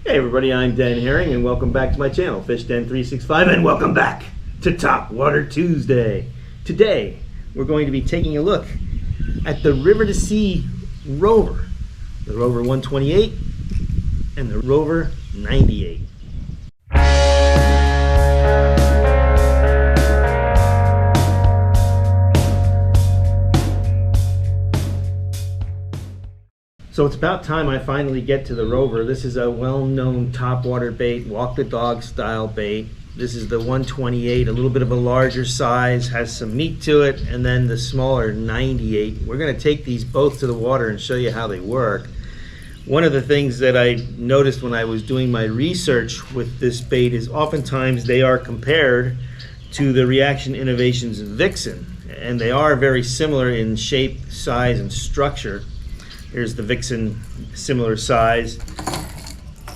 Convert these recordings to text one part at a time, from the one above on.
Hey everybody, I'm Den Haring and welcome back to my channel, Fish Den 365, and welcome back to Topwater Tuesday. Today, we're going to be taking a look at the River2Sea Rover, the Rover 128 and the Rover 98. So it's about time I finally get to the Rover. This is a well-known topwater bait, walk the dog style bait. This is the 128, a little bit of a larger size, has some meat to it, and then the smaller 98. We're gonna take these both to the water and show you how they work. One of the things that I noticed when I was doing my research with this bait is oftentimes they are compared to the Reaction Innovations Vixen, and they are very similar in shape, size, and structure. Here's the Vixen, similar size.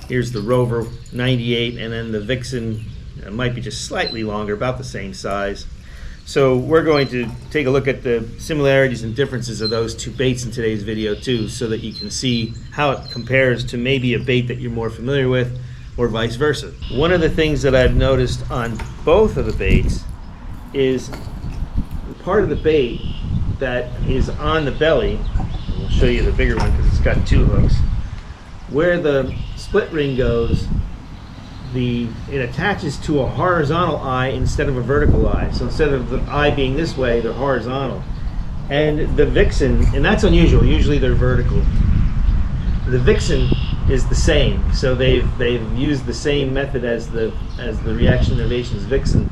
Here's the Rover 98, and then the Vixen might be just slightly longer, about the same size. So we're going to take a look at the similarities and differences of those two baits in today's video too, so that you can see how it compares to maybe a bait that you're more familiar with, or vice versa. One of the things that I've noticed on both of the baits is part of the bait that is on the belly. I'll show you the bigger one because it's got two hooks. Where the split ring goes, it attaches to a horizontal eye instead of a vertical eye. So instead of the eye being this way, they're horizontal. And the Vixen, and that's unusual, usually they're vertical. The Vixen is the same, so they've used the same method as the Reaction Innovations Vixen.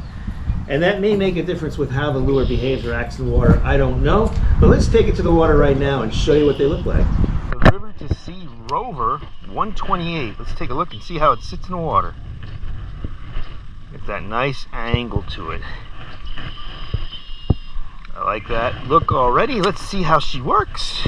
And that may make a difference with how the lure behaves or acts in the water. I don't know. But let's take it to the water right now and show you what they look like. The River2Sea Rover 128. Let's take a look and see how it sits in the water. Get that nice angle to it. I like that look already. Let's see how she works.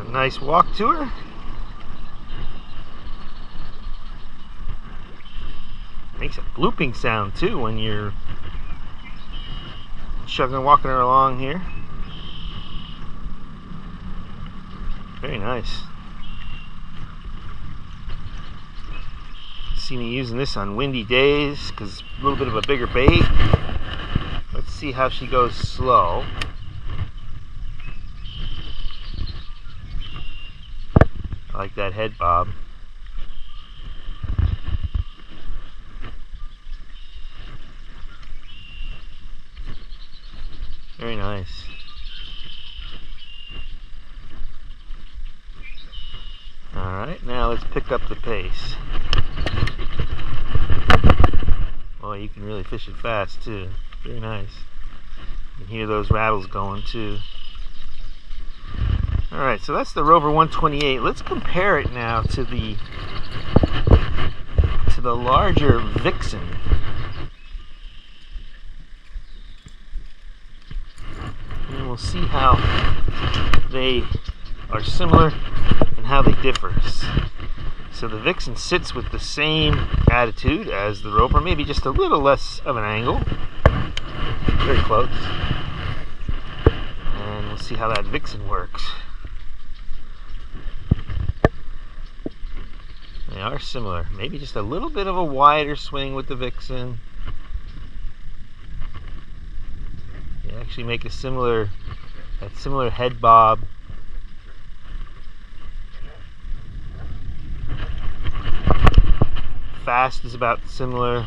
Nice walk to her. Makes a blooping sound too when you're shoving and walking her along here. Very nice. See me using this on windy days because it's a little bit of a bigger bait. Let's see how she goes slow. I like that head bob. Very nice. Alright, now let's pick up the pace. Oh, you can really fish it fast too. Very nice. You can hear those rattles going too. Alright, so that's the Rover 128. Let's compare it now to the larger Vixen. And we'll see how they are similar and how they differ. So the Vixen sits with the same attitude as the Rover, maybe just a little less of an angle. Very close. And we'll see how that Vixen works. They are similar. Maybe just a little bit of a wider swing with the Vixen. They actually make that similar head bob. Fast is about similar.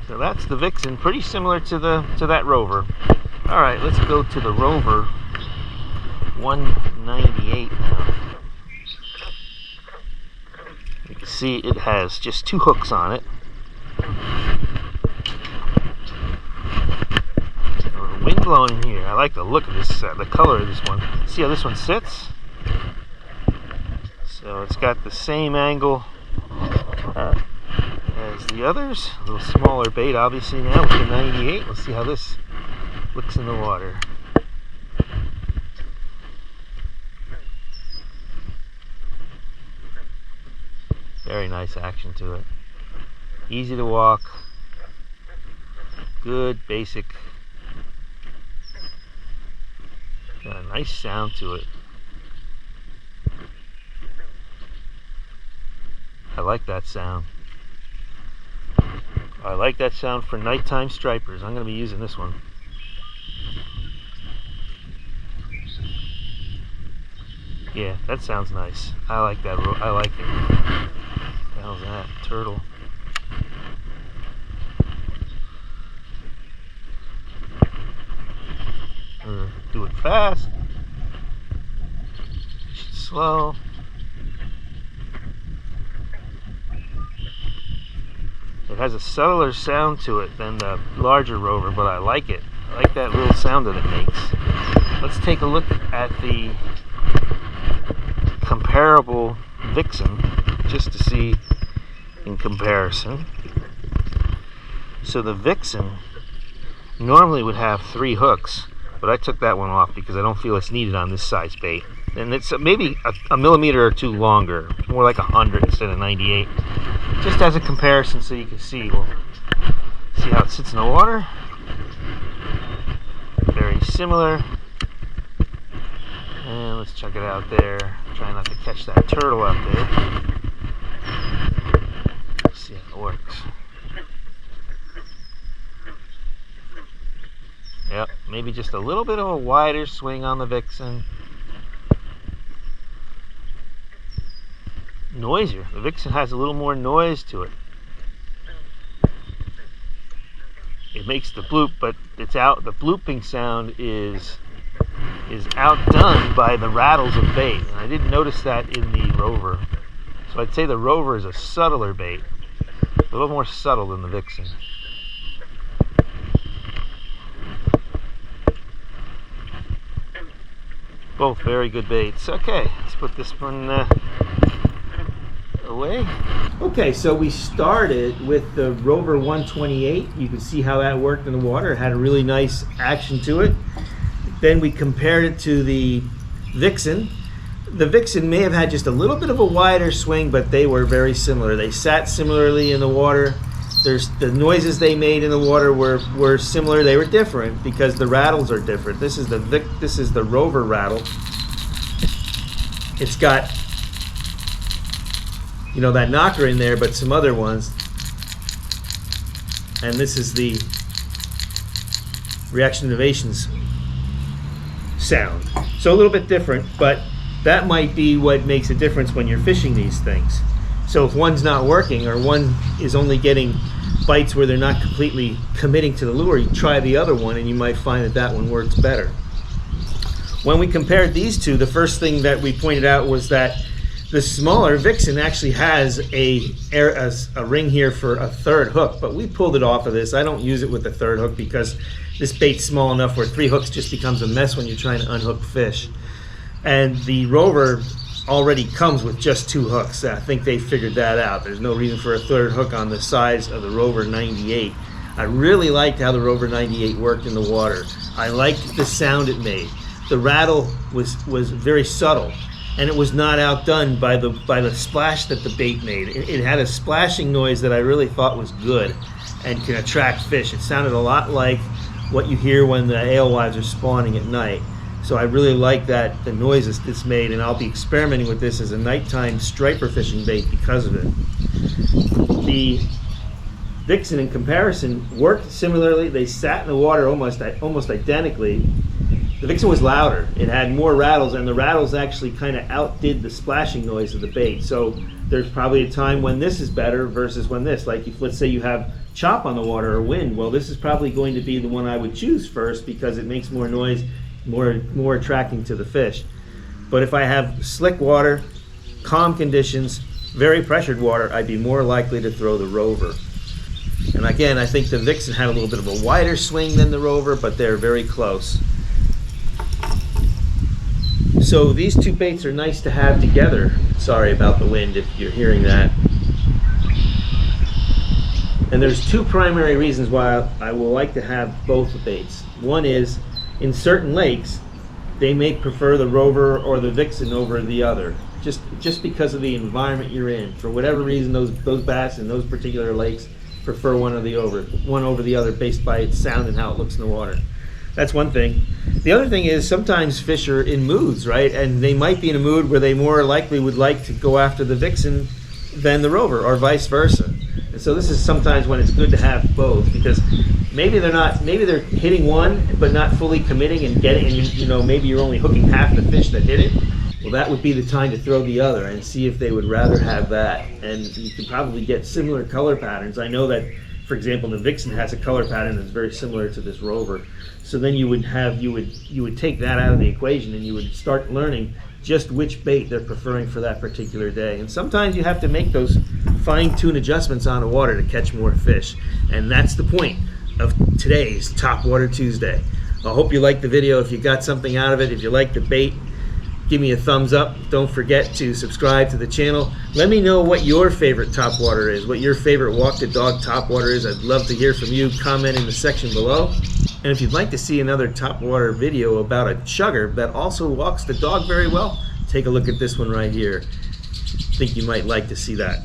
So that's the Vixen, pretty similar to that Rover. All right, let's go to the Rover 198 now. You can see it has just two hooks on it. Wind blowing in here. I like the look of this, the color of this one. See how this one sits? So it's got the same angle as the others. A little smaller bait obviously now with the 98. Let's see how this looks in the water. Very nice action to it. Easy to walk. Good basic. Got a nice sound to it. I like that sound. I like that sound for nighttime stripers. I'm going to be using this one. Yeah, that sounds nice. I like that. I like it. What the hell's that? Turtle. Do it fast. Slow. It has a subtler sound to it than the larger Rover, but I like it. I like that little sound that it makes. Let's take a look at the comparable Vixen, just to see in comparison. So the Vixen normally would have 3 hooks, but I took that one off because I don't feel it's needed on this size bait. And it's maybe a millimeter or 2 longer. It's more like 100 instead of 98. Just as a comparison so you can see. Well, see how it sits in the water? Very similar. And let's check it out there. Try not to catch that turtle out there. Let's see how it works. Yep, maybe just a little bit of a wider swing on the Vixen. Noisier. The Vixen has a little more noise to it. It makes the bloop, but it's out. The blooping sound is outdone by the rattles of bait. And I didn't notice that in the Rover. So I'd say the Rover is a subtler bait, a little more subtle than the Vixen. Both very good baits. Okay, let's put this one away. Okay, so we started with the Rover 128. You can see how that worked in the water. It had a really nice action to it. Then we compared it to the Vixen. The Vixen may have had just a little bit of a wider swing, but they were very similar. They sat similarly in the water. The noises they made in the water were similar. They were different because the rattles are different. This is the Rover rattle. It's got, you know, that knocker in there, but some other ones. And this is the Innovations sound. So a little bit different, but that might be what makes a difference when you're fishing these things. So if one's not working or one is only getting bites where they're not completely committing to the lure, you try the other one and you might find that that one works better. When we compared these two, the first thing that we pointed out was that the smaller Vixen actually has a ring here for a 3rd hook, but we pulled it off of this. I don't use it with the 3rd hook because this bait's small enough where 3 hooks just becomes a mess when you're trying to unhook fish. And the Rover already comes with just 2 hooks. I think they figured that out. There's no reason for a 3rd hook on the size of the Rover 98. I really liked how the Rover 98 worked in the water. I liked the sound it made. The rattle was very subtle, and it was not outdone by the splash that the bait made. It had a splashing noise that I really thought was good and can attract fish. It sounded a lot like what you hear when the alewives are spawning at night. So I really like that, the noises it's made, and I'll be experimenting with this as a nighttime striper fishing bait because of it. The Vixen, in comparison, worked similarly. They sat in the water almost identically. The Vixen was louder. It had more rattles, and the rattles actually kind of outdid the splashing noise of the bait. So there's probably a time when this is better versus when this. Like if, let's say you have chop on the water or wind, well, this is probably going to be the one I would choose first because it makes more noise, more attracting to the fish. But if I have slick water, calm conditions, very pressured water, I'd be more likely to throw the Rover. And again, I think the Vixen had a little bit of a wider swing than the Rover, but they're very close. So these two baits are nice to have together. Sorry about the wind if you're hearing that. And there's 2 primary reasons why I will like to have both baits. One is, in certain lakes, they may prefer the Rover or the Vixen over the other, just because of the environment you're in. For whatever reason, those bass in those particular lakes prefer one over the other based by its sound and how it looks in the water. That's one thing. The other thing is sometimes fish are in moods, right? And they might be in a mood where they more likely would like to go after the Vixen than the Rover, or vice versa. And so this is sometimes when it's good to have both, because maybe they're hitting one but not fully committing and getting, and you know, maybe you're only hooking half the fish that hit it. Well, that would be the time to throw the other and see if they would rather have that. And you can probably get similar color patterns. I know that, for example, the Vixen has a color pattern that's very similar to this Rover. So then you would take that out of the equation, and you would start learning just which bait they're preferring for that particular day. And sometimes you have to make those fine-tune adjustments on the water to catch more fish. And that's the point of today's Topwater Tuesday. I hope you liked the video. If you got something out of it, if you like the bait, give me a thumbs up. Don't forget to subscribe to the channel. Let me know what your favorite topwater is, what your favorite walk the dog topwater is. I'd love to hear from you. Comment in the section below. And if you'd like to see another topwater video about a chugger that also walks the dog very well, take a look at this one right here. I think you might like to see that.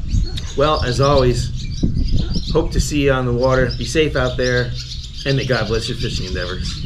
Well, as always, hope to see you on the water. Be safe out there, and may God bless your fishing endeavors.